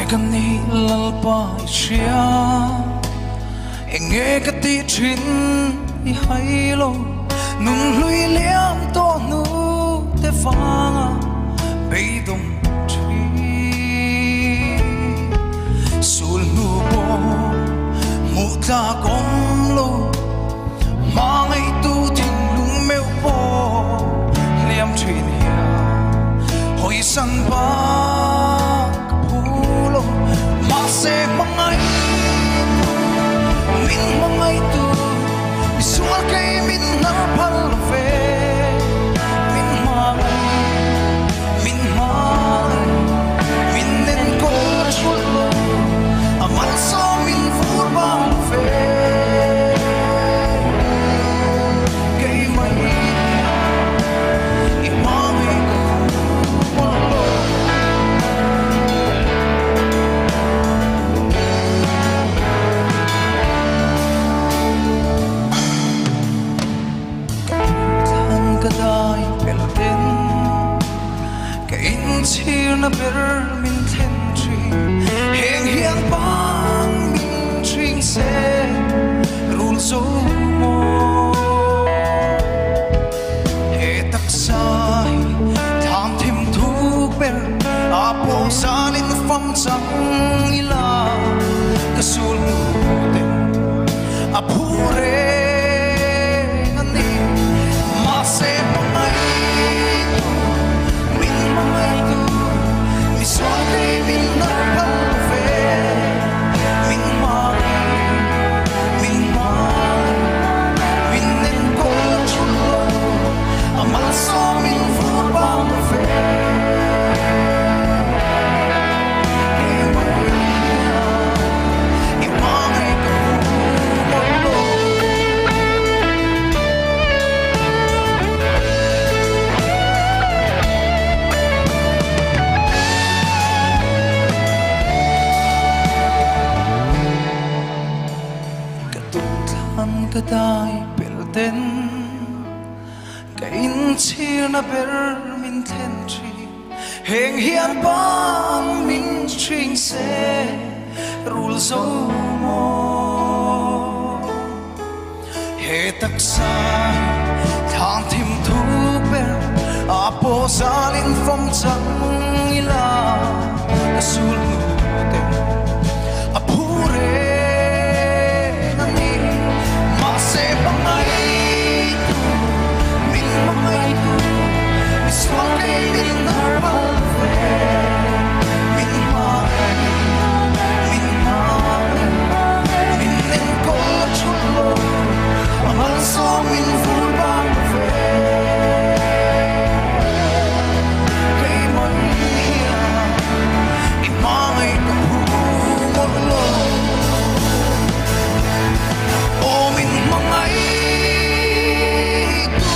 kan ni lalpa chia nghe cái ti chín i hay lo nung lui liam to nu te fanga bay dong chi sul nu bo mu ta kom lo ma ngai tu thing lung meu po liam chin ya hoi san ba pu lo ma se mangai min mangai tu sual kai min na phal ve min mai min nen ko chul lo amal so min fur bang ve kai mai i mai ko lo kadai pelten ka in chir na ber min then tri heng hian bang min tring se rul zo mo he tak sai tham thêm thu ber a po salin fam chang ila ka sul mu ten a phure se mangai tu min mangai tu mi sual kai min na phal ve min nen ko chul lo amal so min fur bang ve kadai pelten ka in chir na ber min then tri heng hian bang min tring se rul zo mo he tak sai thang thim thu ber a po salin fom chang ila sul mu ten a phure se mangai tu min mangai tu sual kai min na phal ve min nen ko chul lo amal so min fur bang ve kai mon hia i mai ko hu mo lo mangai tu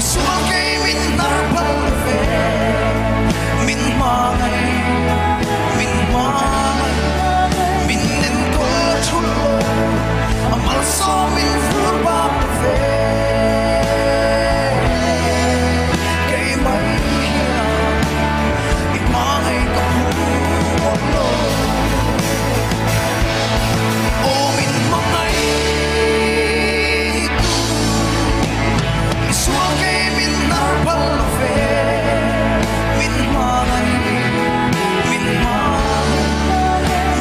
sual kai min na phal ve min nen ko chul lo amal so min fur bang ve kai mai i mai ko hu lo o min mangai sual kai min na phal ve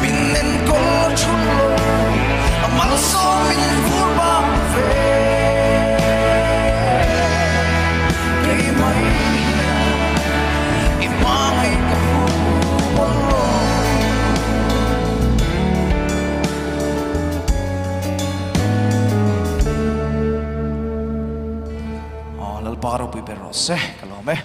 min nen ko chul lo amal so min fur bang ve kai mai i mai ko hu lo lalparo pi berose kalome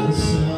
This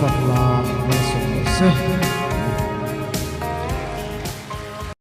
Phật là